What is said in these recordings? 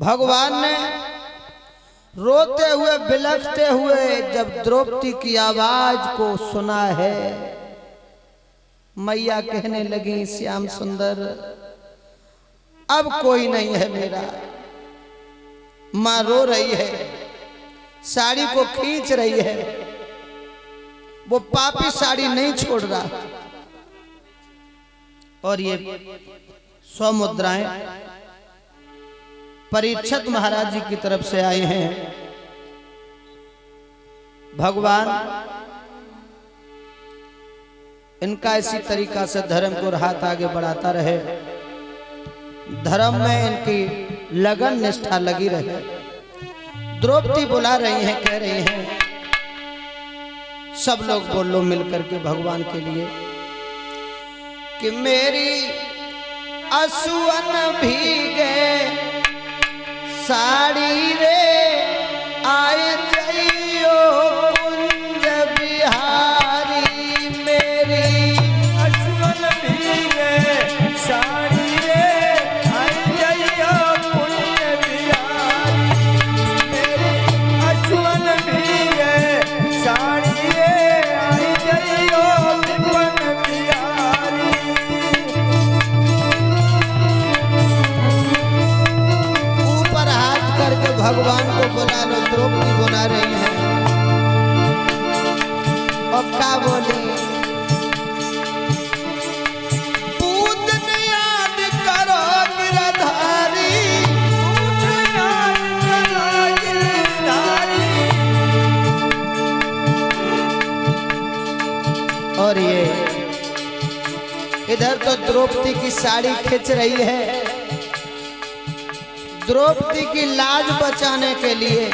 भगवान ने रोते हुए बिलखते हुए जब द्रौपदी की आवाज को सुना है, मैया कहने लगी श्याम सुंदर अब कोई नहीं है मेरा। मां रो रही है, साड़ी को खींच रही है, वो पापी साड़ी नहीं छोड़ रहा। और ये 100 मुद्राएं परीक्षित महाराज जी की तरफ से आए हैं। भगवान इनका इसी तरीका से धर्म को हाथ आगे बढ़ाता रहे, धर्म में इनकी लगन निष्ठा लगी रहे। द्रौपदी बुला रही हैं, कह रही हैं सब लोग बोलो मिलकर के भगवान के लिए कि मेरी असुवन भीगे साड़ी रे आए जइयो कुंज बिहारी। मेरी असुवन भीगे साड़ी रे आए जइयो कुंज बिहारी। मेरी असुवन भीगे साड़ी रे आए जइयो विपन बिहारी। करके भगवान को बुला लो। द्रौपदी बुला रही है और क्या बोली, पूतन याद करो गिरधारी, पूतन याद करो गिरधारी। और ये इधर तो द्रौपदी की साड़ी खींच रही है। द्रौपदी की लाज बचाने के लिए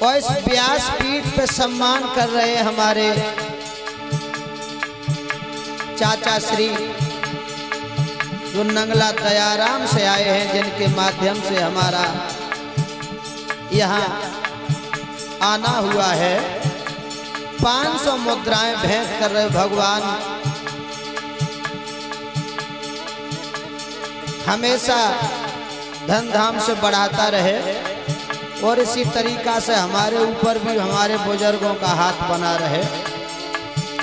और इस व्यासपीठ पे सम्मान कर रहे हमारे चाचा श्री जो नंगला दयाराम से आए हैं, जिनके माध्यम से हमारा यहाँ आना हुआ है। 500 मुद्राएं भेंट कर रहे भगवान हमेशा धन धाम से बढ़ाता रहे और इसी तरीका से हमारे ऊपर भी हमारे बुजुर्गों का हाथ बना रहे।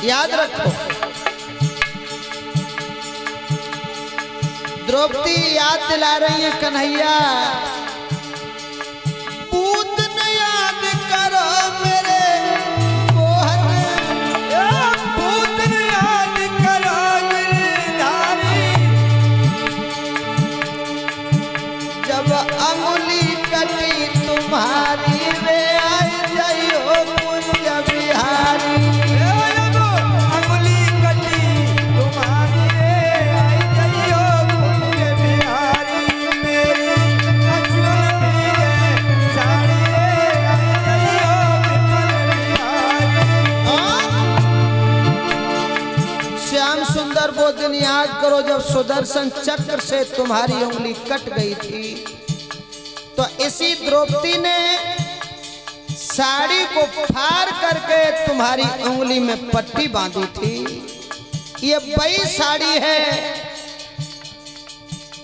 याद रखो, द्रौपदी याद दिला रही है कन्हैया, पूतन याद करो मेरे मोहन, पूतन याद करो गिरधारी। जब अंगुली कटी तुम्हारी रे आए जइयो कुंज बिहारी। अंगुली कटी तुम्हारी रे आए जइयो कुंज बिहारी। मेरी असुवन भीगे साड़ी रे आए जइयो विपन बिहारी। श्याम सुंदर वो दिन याद करो जब सुदर्शन चक्र से तुम्हारी उंगली कट गई थी, तो इसी द्रौपदी ने साड़ी को फाड़ करके तुम्हारी उंगली में पट्टी बांधी थी। ये वही साड़ी है,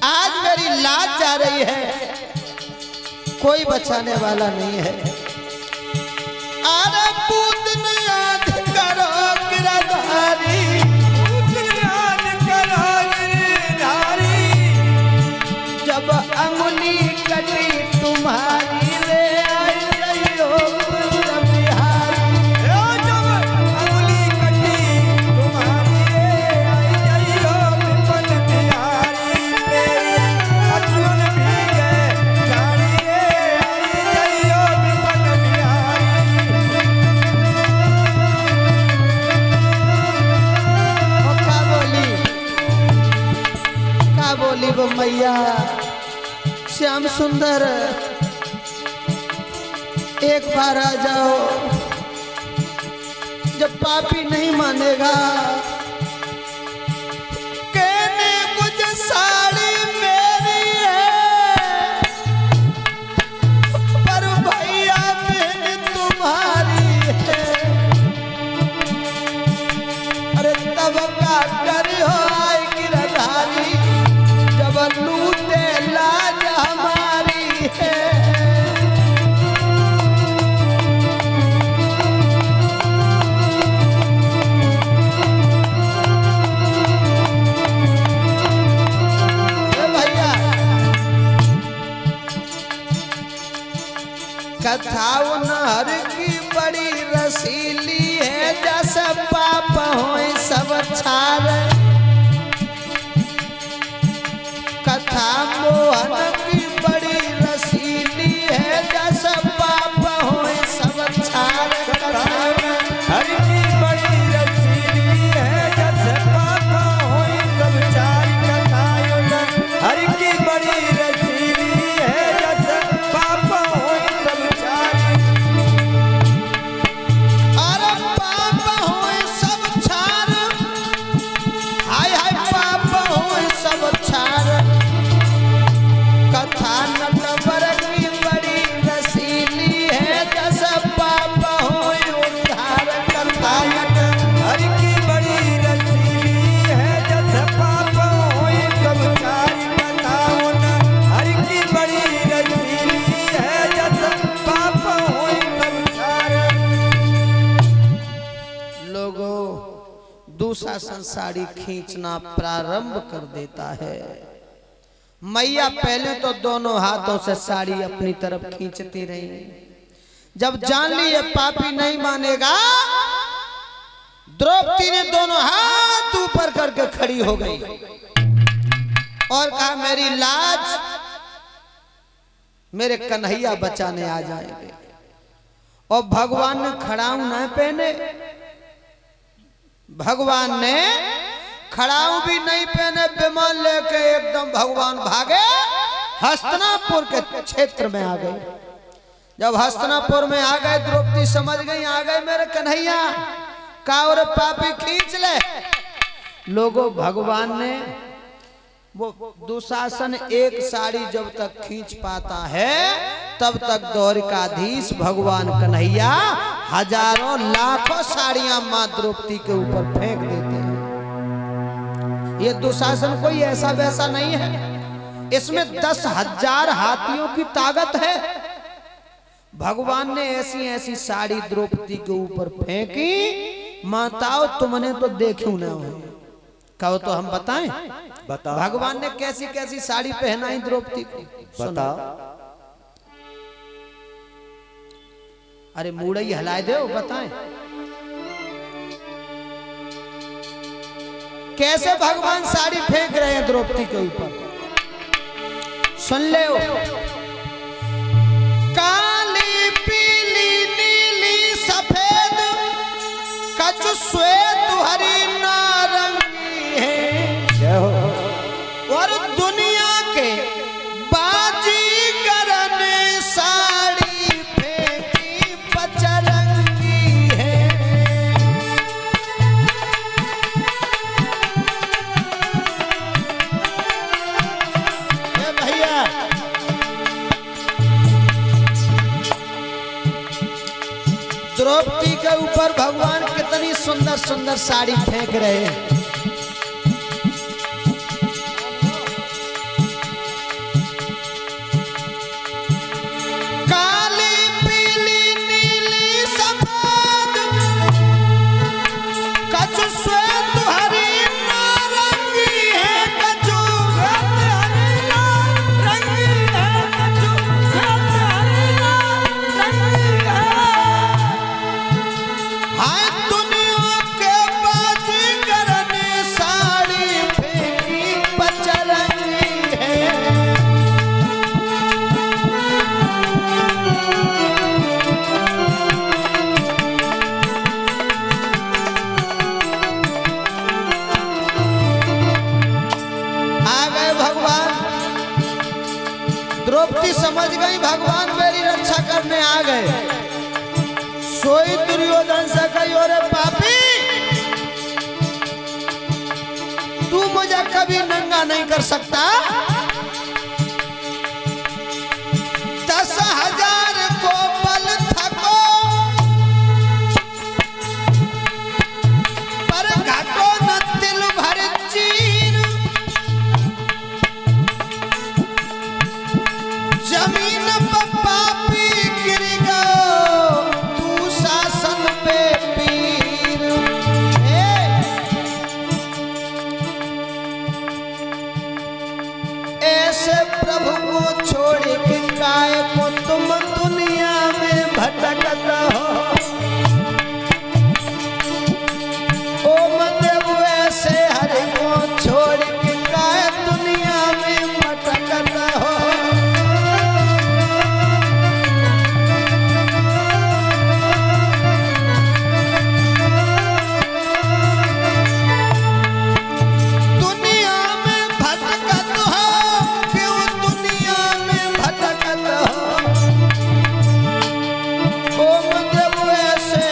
आज मेरी लाज जा रही है, कोई बचाने वाला नहीं है। अरे पूतन याद करो गिरधारी, पूतन याद करो गिरधारी। जब अंगुली कटी तुम्हारी रे आए जइयो कुंज बिहारी। जब अंगुली कटी तुम्हारी रे आए जइयो विपन बिहारी। मेरी असुवन भीगे साड़ी रे आए जइयो विपन बिहारी। और का बोली वो मैया, श्याम सुंदर एक बार आ जाओ, जब पापी नहीं मानेगा। कहने कुछ साड़ी मेरी है पर भैया बहन तुम्हारी है। अरे तब का करियो आए गिरधारी, जब लूटे लाज कथा उन हर की बड़ी रसीली है, जस पाप होए सब छार। कथा मोहन की बड़ी रसीली है, जस पाप होए सब छार। हर की बड़ी रसीली है, जस पाप होए सब छार। कथायुन हर की बड़ी रसीली है, जस पाप होए सब छार। अरे पाप होए सब छार, हाय हाय पाप होए सब छार। कथा नटवर की बड़ी रसीली है, जस पाप होए उद्धार। कथायन हर की बड़ी रसीली है, जस पाप होए सब छार। कथायुन हर की बड़ी रसीली है, जस पाप होए सब छार। लोगों दुशासन साड़ी खींचना प्रारंभ कर देता है। मैया पहले तो दोनों हाथों से साड़ी अपनी तरफ खींचती रही। जब जान ली ये पापी नहीं मानेगा, द्रौपदी ने दोनों हाथ ऊपर करके खड़ी हो गई और कहा मेरी लाज मेरे कन्हैया बचाने आ जाएंगे। और भगवान ने खड़ाऊ न पहने, भगवान ने खड़ाऊ भी नहीं पहने, विमान लेके एकदम भगवान भागे हस्तिनापुर के क्षेत्र में आ गए। जब हस्तिनापुर में आ गए, द्रौपदी समझ गई आ गए मेरे कन्हैया, का और पापी खींच ले। लोगों भगवान ने वो दुशासन एक साड़ी जब तक खींच पाता है, तब तक द्वारिकाधीश भगवान कन्हैया हजारों लाखों साड़ियां मां द्रौपदी के ऊपर फेंक देते हैं। ये दुशासन कोई ऐसा वैसा नहीं है, इसमें 10,000 हाथियों की ताकत है। भगवान ने ऐसी ऐसी साड़ी द्रौपदी के ऊपर फेंकी, माताओं तुमने तो देखी ना हो, कहो तो हम बताएं। बताओ भगवान ने कैसी कैसी साड़ी पहनाई द्रौपदी को, बताओ। अरे मूड़ई हिलाए दो, बताएं कैसे भगवान साड़ी फेंक रहे हैं द्रौपदी के ऊपर। सुन ले, काली पीली नीली सफेद कछु श्वेत हरी नारंगी है। जय हो। और दुनिया के बाजीगर ने साड़ी फेंकी पचरंगी है। भैया द्रौपदी के ऊपर भगवान कितनी सुंदर सुंदर साड़ी फेंक रहे हैं। द्रौपदी समझ गई भगवान मेरी रक्षा करने आ गए। सोई दुर्योधन से कही, अरे पापी तू मुझे कभी नंगा नहीं कर सकता। 10,000 को बल थको पर घाटो न तिल भर चीर। जमीन पर पापी गिर गयो तू शासन पे पीर। ऐसे प्रभु को छोड़ के काय को तुम दुनिया में भटकत हो। ओम देव ऐसे हरि को छोड़ के काय दुनिया में भटकत हो। दुनिया में भटकत हो, क्यों दुनिया में भटकत हो। ओम देव ऐसे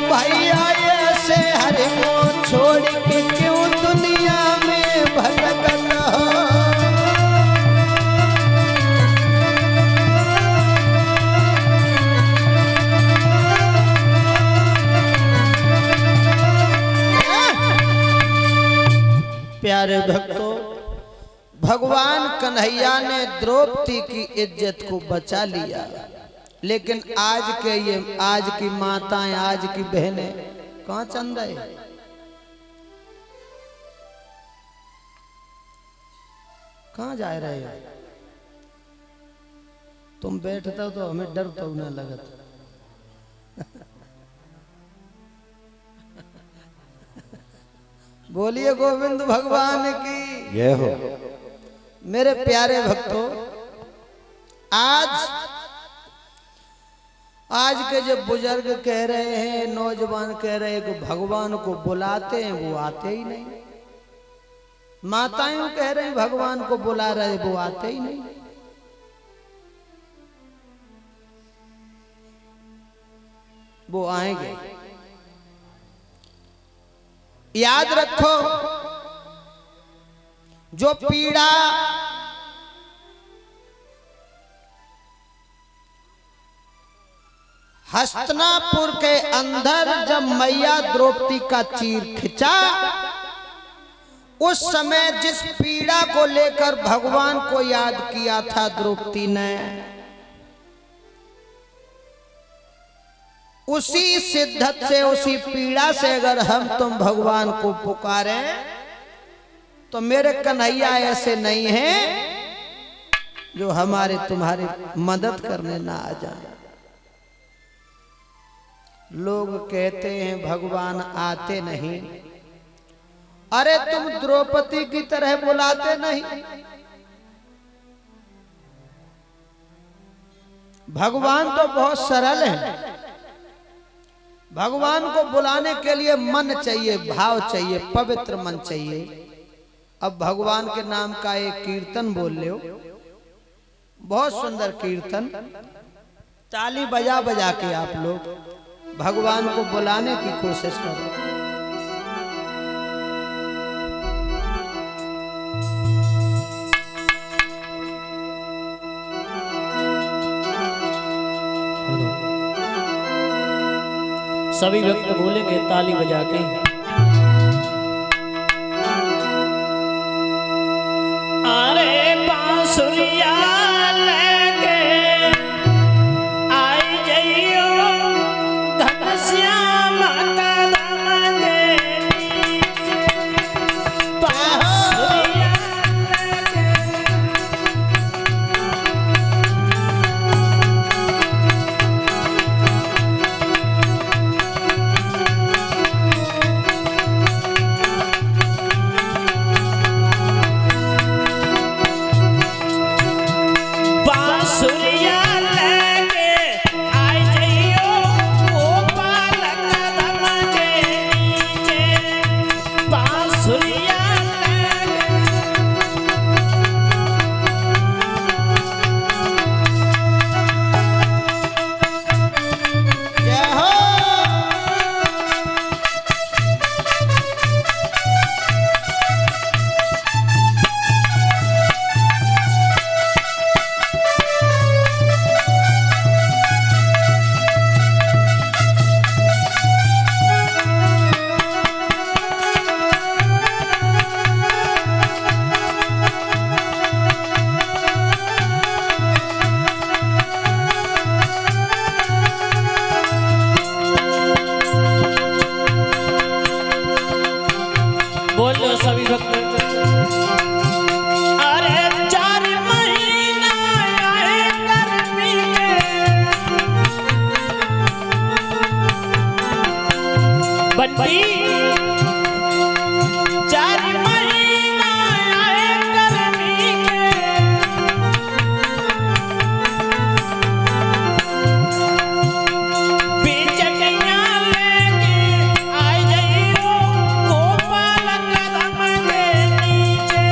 भैया ऐसे हरि को छोड़ के क्यों दुनिया में भटकत हो। प्यारे भक्तों, भगवान कन्हैया ने द्रौपदी की इज्जत को बचा लिया, लेकिन आज की माताएं, आज की बहनें कहां चंद रहे। कहां जा रहे हो तुम? बैठते हो तो हमें डर तो न लगत। बोलिए गोविंद भगवान की ये हो। मेरे प्यारे भक्तों, आज के जो बुजुर्ग कह रहे हैं, नौजवान कह रहे हैं कि भगवान को बुलाते हैं, वो आते ही नहीं। माताएं कह रहे हैं भगवान को बुला रहे, वो आते ही नहीं। वो आएंगे। याद रखो, जो पीड़ा हस्तिनापुर के अंदर जब मैया द्रौपदी का चीर खिंचा, उस समय जिस पीड़ा को लेकर भगवान को याद किया था द्रौपदी ने, उसी शिद्दत से, उसी पीड़ा से अगर हम तुम भगवान को पुकारें, तो मेरे कन्हैया ऐसे नहीं हैं जो हमारे तुम्हारी मदद करने ना आ जाए। लोग कहते हैं भगवान आते नहीं। अरे तुम द्रौपदी की तरह बुलाते नहीं। भगवान तो बहुत सरल है। भगवान को बुलाने के लिए मन चाहिए, भाव चाहिए, पवित्र मन चाहिए। अब भगवान के नाम का एक कीर्तन बोल लो, बहुत सुंदर कीर्तन, ताली बजा बजा के आप लोग भगवान को बुलाने की कोशिश करो। सभी भक्त बोलेंगे ताली बजा के। अरे बांसुरिया लेके आई जइयो, घनश्याम कदम देनी। बांसुरिया लेके बंटी चार महीना आए करनी के बेचैया लेके आ जाइयो गोपाल कदम के नीचे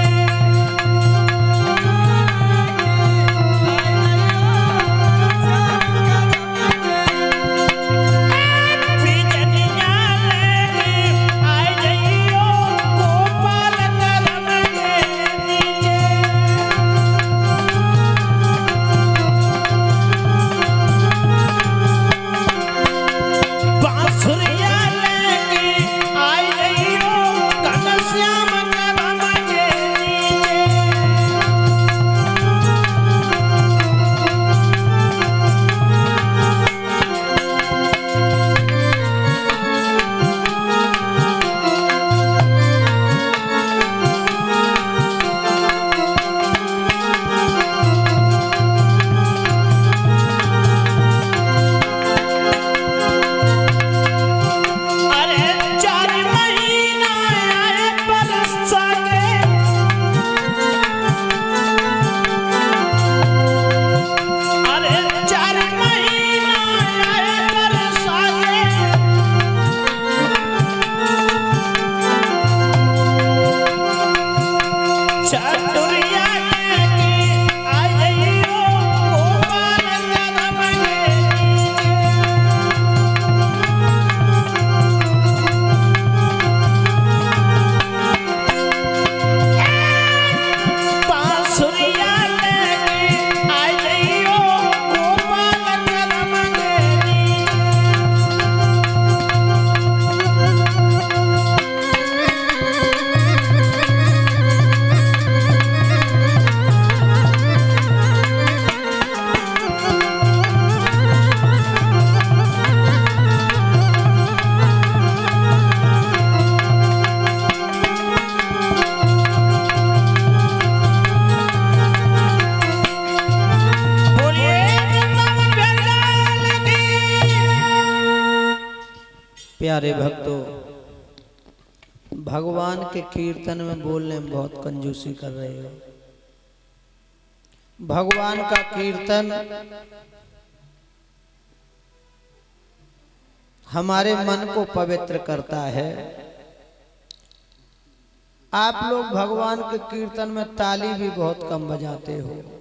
प्यारे भक्तों, भगवान के कीर्तन में बोलने में बहुत कंजूसी कर रहे हो। भगवान का कीर्तन हमारे मन को पवित्र करता है। आप लोग भगवान के कीर्तन में ताली भी बहुत कम बजाते हो।